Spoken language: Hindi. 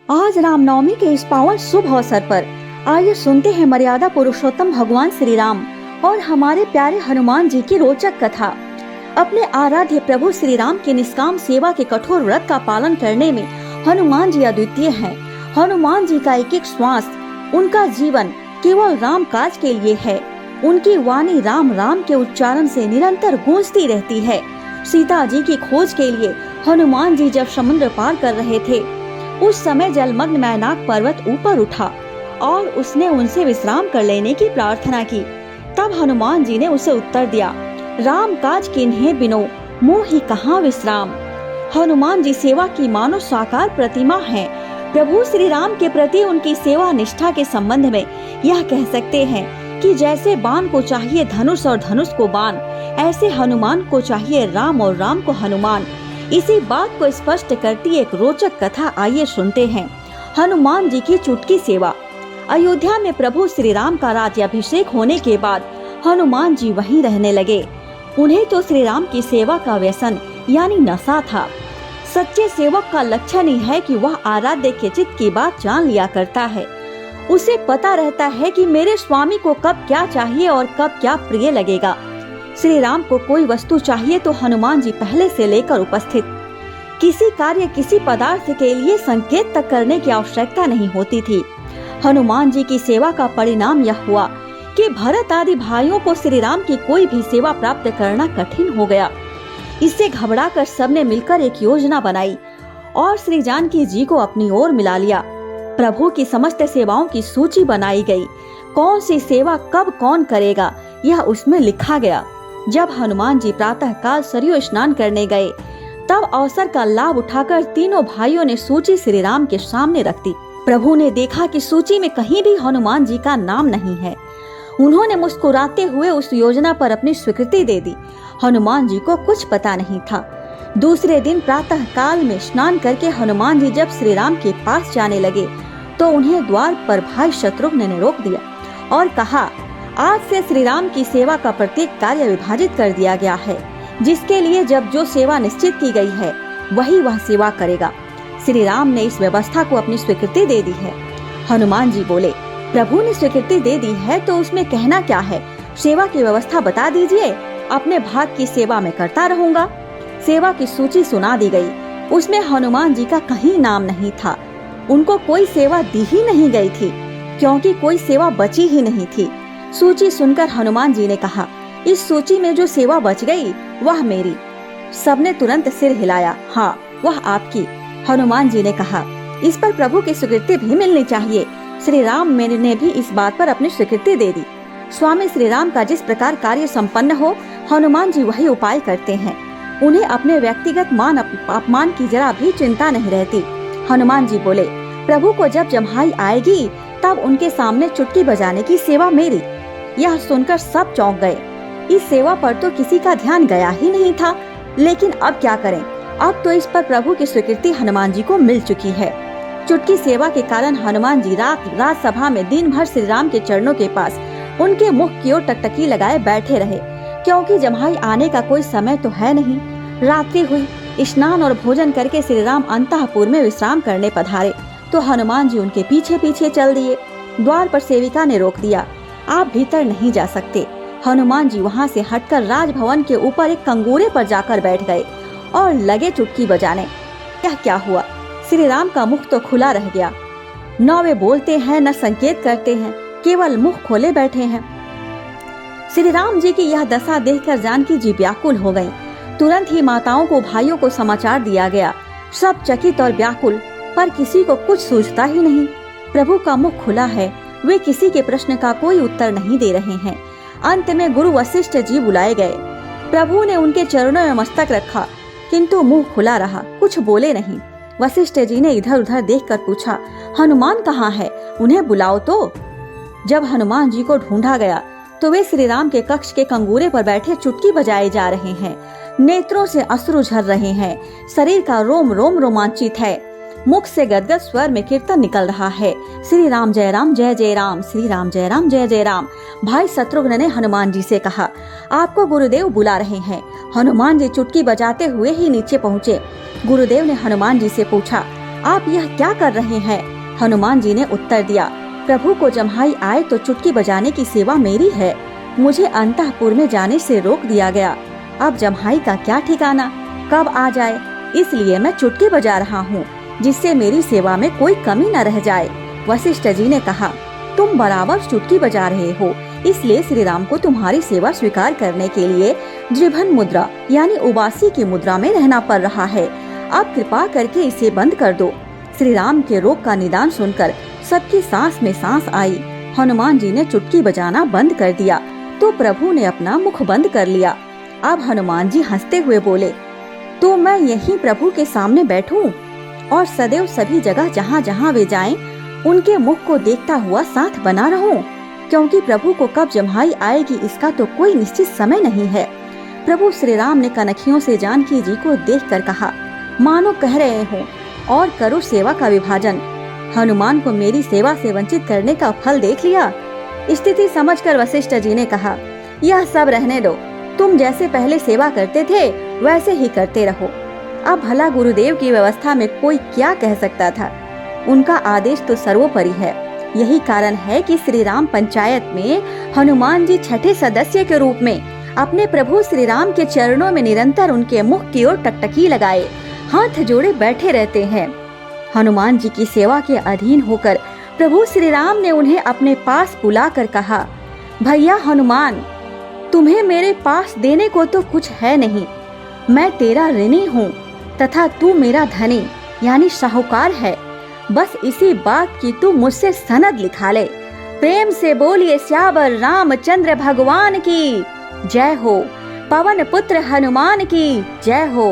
आज रामनवमी के इस पावन शुभ अवसर पर आइए सुनते हैं मर्यादा पुरुषोत्तम भगवान श्री राम और हमारे प्यारे हनुमान जी की रोचक कथा। अपने आराध्य प्रभु श्री राम की निष्काम सेवा के कठोर व्रत का पालन करने में हनुमान जी अद्वितीय हैं। हनुमान जी का एक एक श्वास, उनका जीवन केवल राम काज के लिए है। उनकी वाणी राम राम के उच्चारण से निरंतर गूंजती रहती है। सीता जी की खोज के लिए हनुमान जी जब समुद्र पार कर रहे थे, उस समय जलमग्न मैनाक पर्वत ऊपर उठा और उसने उनसे विश्राम कर लेने की प्रार्थना की। तब हनुमान जी ने उसे उत्तर दिया, राम काज किन्हें बिनो मोहि कहाँ विश्राम। हनुमान जी सेवा की मानो साकार प्रतिमा है। प्रभु श्री राम के प्रति उनकी सेवा निष्ठा के संबंध में यह कह सकते हैं कि जैसे बाण को चाहिए धनुष और धनुष को बाण, ऐसे हनुमान को चाहिए राम और राम को हनुमान। इसी बात को स्पष्ट करती एक रोचक कथा आइए सुनते हैं। हनुमान जी की चुटकी सेवा। अयोध्या में प्रभु श्री राम का राज्याभिषेक होने के बाद हनुमान जी वहीं रहने लगे। उन्हें तो श्री राम की सेवा का व्यसन यानी नशा था। सच्चे सेवक का लक्षण ही है कि वह आराध्य के चित्त की बात जान लिया करता है। उसे पता रहता है कि मेरे स्वामी को कब क्या चाहिए और कब क्या प्रिय लगेगा। श्री राम को कोई वस्तु चाहिए तो हनुमान जी पहले से लेकर उपस्थित। किसी कार्य, किसी पदार्थ के लिए संकेत तक करने की आवश्यकता नहीं होती थी। हनुमान जी की सेवा का परिणाम यह हुआ कि भरत आदि भाइयों को श्री राम की कोई भी सेवा प्राप्त करना कठिन हो गया। इससे घबराकर सबने मिलकर एक योजना बनाई और श्री जानकी जी को अपनी ओर मिला लिया। प्रभु की समस्त सेवाओं की सूची बनाई गई। कौन सी सेवा कब कौन करेगा यह उसमें लिखा गया। जब हनुमान जी प्रातः काल सरयू स्नान करने गए, तब अवसर का लाभ उठाकर तीनों भाइयों ने सूची श्री राम के सामने रख दी। प्रभु ने देखा कि सूची में कहीं भी हनुमान जी का नाम नहीं है। उन्होंने मुस्कुराते हुए उस योजना पर अपनी स्वीकृति दे दी। हनुमान जी को कुछ पता नहीं था। दूसरे दिन प्रातः काल में स्नान करके हनुमान जी जब श्री राम के पास जाने लगे तो उन्हें द्वार पर भाई शत्रुघ्न ने रोक दिया और कहा, आज से श्री राम की सेवा का प्रत्येक कार्य विभाजित कर दिया गया है। जिसके लिए जब जो सेवा निश्चित की गई है वही वह सेवा करेगा। श्री राम ने इस व्यवस्था को अपनी स्वीकृति दे दी है। हनुमान जी बोले, प्रभु ने स्वीकृति दे दी है तो उसमें कहना क्या है। सेवा की व्यवस्था बता दीजिए, अपने भाग की सेवा में करता रहूंगा। सेवा की सूची सुना दी गई। उसमें हनुमान जी का कहीं नाम नहीं था। उनको कोई सेवा दी ही नहीं गई थी क्योंकि कोई सेवा बची ही नहीं थी। सूची सुनकर हनुमान जी ने कहा, इस सूची में जो सेवा बच गई वह मेरी। सबने तुरंत सिर हिलाया, हाँ वह आपकी। हनुमान जी ने कहा, इस पर प्रभु की स्वीकृति भी मिलनी चाहिए। श्री राम ने भी इस बात पर अपनी स्वीकृति दे दी। स्वामी श्री राम का जिस प्रकार कार्य संपन्न हो, हनुमान जी वही उपाय करते हैं। उन्हें अपने व्यक्तिगत मान अपमान की जरा भी चिंता नहीं रहती। हनुमान जी बोले, प्रभु को जब जम्हाई आएगी तब उनके सामने चुटकी बजाने की सेवा मेरी। यह सुनकर सब चौंक गए। इस सेवा पर तो किसी का ध्यान गया ही नहीं था। लेकिन अब क्या करें। अब तो इस पर प्रभु की स्वीकृति हनुमान जी को मिल चुकी है। चुटकी सेवा के कारण हनुमान जी रात सभा में दिन भर श्री राम के चरणों के पास उनके मुख की ओर टकटकी लगाए बैठे रहे, क्योंकि जम्हाई आने का कोई समय तो है नहीं। रात्रि हुई। स्नान और भोजन करके श्री राम अंतःपुर में विश्राम करने पधारे तो हनुमान जी उनके पीछे पीछे चल दिए। द्वार पर सेविका ने रोक दिया, आप भीतर नहीं जा सकते। हनुमान जी वहां से हटकर राजभवन के ऊपर एक कंगूरे पर जाकर बैठ गए और लगे चुटकी बजाने। यह क्या हुआ। श्री राम का मुख तो खुला रह गया। न वे बोलते हैं न संकेत करते हैं, केवल मुख खोले बैठे हैं। श्री राम जी की यह दशा देखकर जानकी जी व्याकुल हो गयी। तुरंत ही माताओं को, भाइयों को समाचार दिया गया। सब चकित और व्याकुल, पर किसी को कुछ सूझता ही नहीं। प्रभु का मुख खुला है, वे किसी के प्रश्न का कोई उत्तर नहीं दे रहे हैं। अंत में गुरु वशिष्ठ जी बुलाए गए। प्रभु ने उनके चरणों में मस्तक रखा, किंतु मुंह खुला रहा, कुछ बोले नहीं। वशिष्ठ जी ने इधर उधर देखकर पूछा, हनुमान कहाँ है, उन्हें बुलाओ तो। जब हनुमान जी को ढूंढा गया तो वे श्री राम के कक्ष के कंगूरे पर बैठे चुटकी बजाए जा रहे हैं। नेत्रों से अश्रु झर रहे हैं। शरीर का रोम रोम रोमांचित है। मुख से गदगद स्वर में कीर्तन निकल रहा है, श्री राम जय राम जय जय राम, श्री राम जय राम जय जय राम। भाई शत्रुघ्न ने हनुमान जी से कहा, आपको गुरुदेव बुला रहे हैं। हनुमान जी चुटकी बजाते हुए ही नीचे पहुँचे। गुरुदेव ने हनुमान जी से पूछा, आप यह क्या कर रहे हैं? हनुमान जी ने उत्तर दिया, प्रभु को जम्हाई आए तो चुटकी बजाने की सेवा मेरी है। मुझे अंतःपुर में जाने से रोक दिया गया। अब जम्हाई का क्या ठिकाना, कब आ जाए, इसलिए मैं चुटकी बजा रहा हूँ, जिससे मेरी सेवा में कोई कमी न रह जाए। वशिष्ठ जी ने कहा, तुम बराबर चुटकी बजा रहे हो, इसलिए श्री राम को तुम्हारी सेवा स्वीकार करने के लिए जिभन मुद्रा यानी उबासी की मुद्रा में रहना पड़ रहा है। अब कृपा करके इसे बंद कर दो। श्री राम के रोग का निदान सुनकर सबकी सांस में सांस आई। हनुमान जी ने चुटकी बजाना बंद कर दिया तो प्रभु ने अपना मुख बंद कर लिया। अब हनुमान जी हंसते हुए बोले, तो मैं यहीं प्रभु के सामने बैठूं और सदैव सभी जगह जहाँ जहाँ वे जाएं, उनके मुख को देखता हुआ साथ बना रहूं, क्योंकि प्रभु को कब जम्हाई आएगी इसका तो कोई निश्चित समय नहीं है। प्रभु श्री राम ने कनखियों से जानकी जी को देखकर कहा, मानो कह रहे हो, और करो सेवा का विभाजन। हनुमान को मेरी सेवा से वंचित करने का फल देख लिया। स्थिति समझकर वशिष्ठ जी ने कहा, यह सब रहने दो, तुम जैसे पहले सेवा करते थे वैसे ही करते रहो। अब भला गुरुदेव की व्यवस्था में कोई क्या कह सकता था, उनका आदेश तो सर्वोपरि है। यही कारण है कि श्री राम पंचायत में हनुमान जी छठे सदस्य के रूप में अपने प्रभु श्री राम के चरणों में निरंतर उनके मुख की ओर टकटकी लगाए हाथ जोड़े बैठे रहते हैं। हनुमान जी की सेवा के अधीन होकर प्रभु श्री राम ने उन्हें अपने पास बुलाकर कहा, भैया हनुमान, तुम्हें मेरे पास देने को तो कुछ है नहीं, मैं तेरा ऋणी हूँ तथा तू मेरा धनी यानी साहूकार है। बस इसी बात की तू मुझसे सनद लिखा ले। प्रेम से बोलिए श्यावर रामचंद्र भगवान की जय हो, पवन पुत्र हनुमान की जय हो।